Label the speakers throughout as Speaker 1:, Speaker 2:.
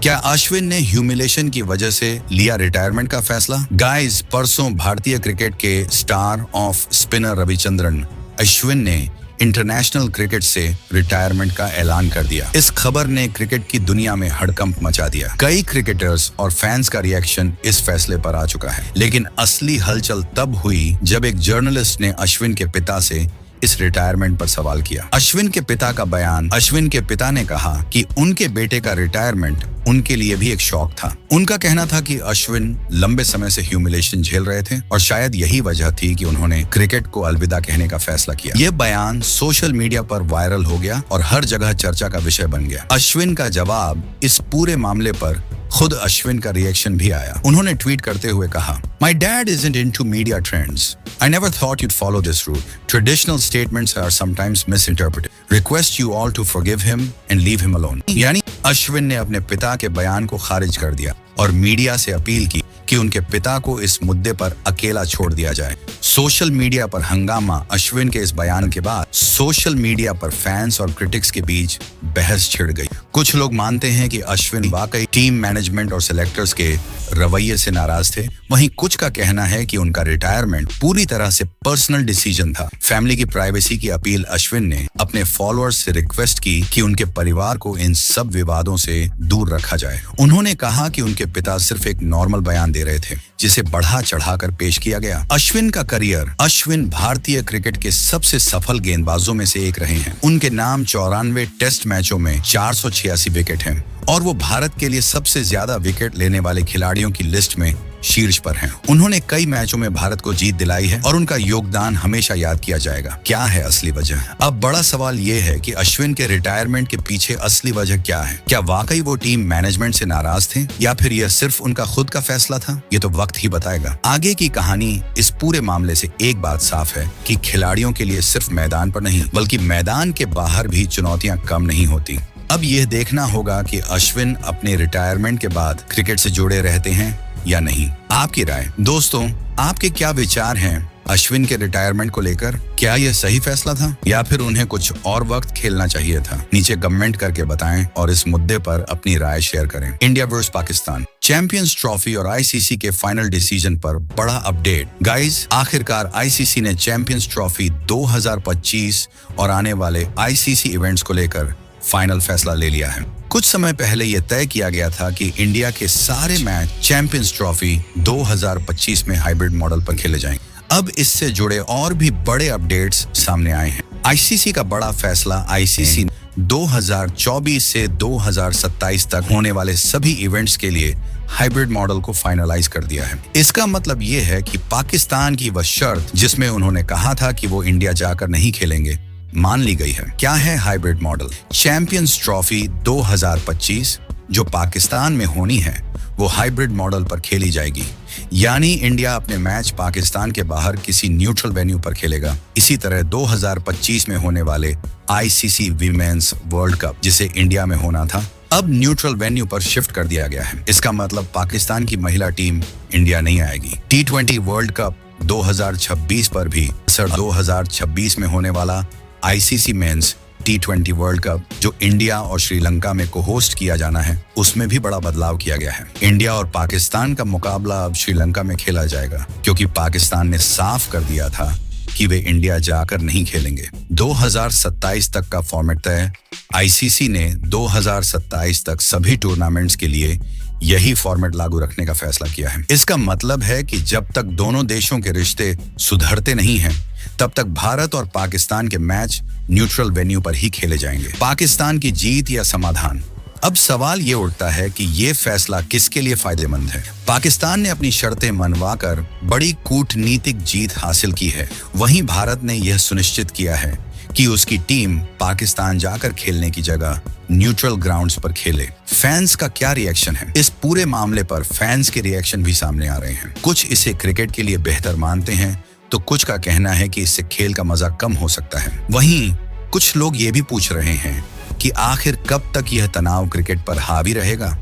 Speaker 1: क्या अश्विन ने ह्यूमिलेशन की वजह से लिया रिटायरमेंट का फैसला? गाइस, परसों भारतीय क्रिकेट के star off spinner Ravichandran Ashwin ने इंटरनेशनल क्रिकेट से रिटायरमेंट का ऐलान कर दिया। इस खबर ने क्रिकेट की दुनिया में हड़कंप मचा दिया। कई क्रिकेटर्स और फैंस का रिएक्शन इस फैसले पर आ चुका है, लेकिन असली हलचल तब हुई जब एक जर्नलिस्ट ने अश्विन के पिता से इस रिटायरमेंट पर सवाल किया। अश्विन के पिता का बयान। अश्विन के पिता ने कहा कि उनके बेटे का रिटायरमेंट उनके लिए भी एक शौक था। उनका कहना था कि अश्विन लंबे समय से ह्यूमिलेशन झेल रहे थे और शायद यही वजह थी कि उन्होंने क्रिकेट को अलविदा कहने का फैसला किया। यह बयान सोशल मीडिया पर वायरल हो गया और हर जगह चर्चा का विषय बन गया। अश्विन का जवाब। इस पूरे मामले पर खुद अश्विन का रिएक्शन भी आया। उन्होंने ट्वीट करते हुए कहा, My dad isn't into media trends. I never thought you'd follow this route. Traditional statements are sometimes misinterpreted. Request you all to forgive him and leave him alone. यानी अश्विन ने अपने पिता के बयान को खारिज कर दिया और मीडिया से अपील की कि उनके पिता को इस मुद्दे पर अकेला छोड़ दिया जाए। सोशल मीडिया पर हंगामा। अश्विन के इस बयान के बाद सोशल मीडिया पर फैंस और क्रिटिक्स के बीच बहस छिड़ गई। कुछ लोग मानते हैं कि अश्विन वाकई टीम मैनेजमेंट और सिलेक्टर्स के रवैये से नाराज थे। वहीं कुछ का कहना है कि उनका रिटायरमेंट पूरी तरह से पर्सनल डिसीजन था। फैमिली की प्राइवेसी की अपील। अश्विन ने अपने फॉलोअर्स से रिक्वेस्ट की कि उनके परिवार को इन सब विवादों से दूर रखा जाए। उन्होंने कहा कि उनके पिता सिर्फ एक नॉर्मल बयान दे रहे थे, जिसे बढ़ा चढ़ाकर पेश किया गया। अश्विन का करियर। अश्विन भारतीय क्रिकेट के सबसे सफल गेंदबाजों में से एक रहे हैं। उनके नाम 94 टेस्ट मैचों में 486 विकेट हैं और वो भारत के लिए सबसे ज्यादा विकेट लेने वाले खिलाड़ियों की लिस्ट में शीर्ष पर हैं। उन्होंने कई मैचों में भारत को जीत दिलाई है और उनका योगदान हमेशा याद किया जाएगा। क्या है असली वजह? अब बड़ा सवाल ये है कि अश्विन के रिटायरमेंट के पीछे असली वजह क्या है? क्या वाकई वो टीम मैनेजमेंट से नाराज थे या फिर यह सिर्फ उनका खुद का फैसला था? ये तो वक्त ही बताएगा। आगे की कहानी। इस पूरे मामले से एक बात साफ है कि खिलाड़ियों के लिए सिर्फ मैदान पर नहीं बल्कि मैदान के बाहर भी चुनौतियां कम नहीं होती। अब यह देखना होगा कि अश्विन अपने रिटायरमेंट के बाद क्रिकेट से जुड़े रहते हैं या नहीं। आपकी राय। दोस्तों, आपके क्या विचार हैं अश्विन के रिटायरमेंट को लेकर? क्या यह सही फैसला था या फिर उन्हें कुछ और वक्त खेलना चाहिए था? नीचे कमेंट करके बताएं और इस मुद्दे पर अपनी राय शेयर करें। India versus Pakistan champions trophy और आईसीसी के फाइनल डिसीजन पर बड़ा अपडेट। गाइस, आखिरकार आईसीसी ने चैंपियंस ट्रॉफी 2025 और आने वाले आईसीसी इवेंट्स को लेकर फाइनल फैसला ले लिया है। कुछ समय पहले यह तय किया गया था कि इंडिया के सारे मैच चैंपियंस ट्रॉफी 2025 में हाइब्रिड मॉडल पर खेले जाएंगे। अब इससे जुड़े और भी बड़े अपडेट्स सामने आए हैं। आईसीसी का बड़ा फैसला। आईसीसी 2024 से 2027 तक होने वाले सभी इवेंट्स के लिए हाइब्रिड मॉडल को फाइनलाइज कर दिया है। इसका मतलब ये है कि पाकिस्तान की वह शर्त जिसमें उन्होंने कहा था कि वो इंडिया जाकर नहीं खेलेंगे, मान ली गई है। क्या है हाइब्रिड मॉडल? चैंपियंस ट्रॉफी 2025 जो पाकिस्तान में होनी है वो हाइब्रिड मॉडल पर खेली जाएगी, यानी इंडिया अपने मैच पाकिस्तान के बाहर किसी न्यूट्रल वेन्यू पर खेलेगा। इसी तरह 2025 में होने वाले आईसीसी वीमेंस वर्ल्ड कप जिसे इंडिया में होना था, अब न्यूट्रल वेन्यू पर शिफ्ट कर दिया गया है। इसका मतलब पाकिस्तान की महिला टीम इंडिया नहीं आएगी। T20 वर्ल्ड कप 2026 पर भी 2026 में होने वाला ICC men's T20 world cup जो इंडिया और श्रीलंका में को होस्ट किया जाना है, उसमें भी बड़ा बदलाव किया गया है। इंडिया और पाकिस्तान का मुकाबला अब श्रीलंका में खेला जाएगा क्योंकि पाकिस्तान ने साफ कर दिया था कि वे इंडिया जाकर नहीं खेलेंगे। 2027 तक का फॉर्मेट तय। आईसीसी ने 2027 तक सभी टूर्नामेंट्स के लिए यही फॉर्मेट लागू रखने का फैसला किया है। इसका मतलब है कि जब तक दोनों देशों के रिश्ते सुधरते नहीं हैं, तब तक भारत और पाकिस्तान के मैच न्यूट्रल वेन्यू पर ही खेले जाएंगे। पाकिस्तान की जीत या समाधान। अब सवाल ये उठता है कि ये फैसला किसके लिए फायदेमंद है? पाकिस्तान ने अपनी शर्तें मनवाकर बड़ी कूटनीतिक जीत हासिल की है। वहीं भारत ने यह सुनिश्चित किया है कि उसकी टीम पाकिस्तान जाकर खेलने की जगह न्यूट्रल ग्राउंड्स पर खेले। फैंस का क्या रिएक्शन है? इस पूरे मामले पर फैंस के रिएक्शन भी सामने आ रहे हैं। कुछ इसे क्रिकेट के लिए बेहतर मानते हैं तो कुछ का कहना है कि इससे खेल का मजा कम हो सकता है। वहीं कुछ लोग ये भी पूछ रहे हैं कि आखिर कब तक यह तनाव क्रिकेट पर हावी रहेगा?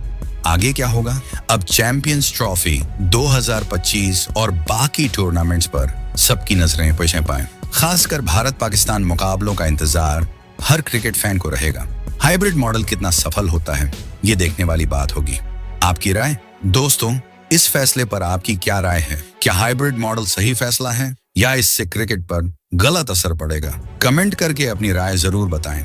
Speaker 1: आगे क्या होगा? अब चैंपियंस ट्रॉफी 2025 और बाकी टूर्नामेंट्स पर सबकी नजरें पेश पाएं। खासकर भारत पाकिस्तान मुकाबलों का इंतजार हर क्रिकेट फैन को रहेगा। हाइब्रिड मॉडल कितना सफल होता है, ये देखने वाली बात होगी। आपकी राय? दोस्तों, इस फैसले पर आपकी क्या राय है? क्या हाइब्रिड मॉडल सही फैसला है या इससे क्रिकेट पर गलत असर पड़ेगा? कमेंट करके अपनी राय जरूर बताएं।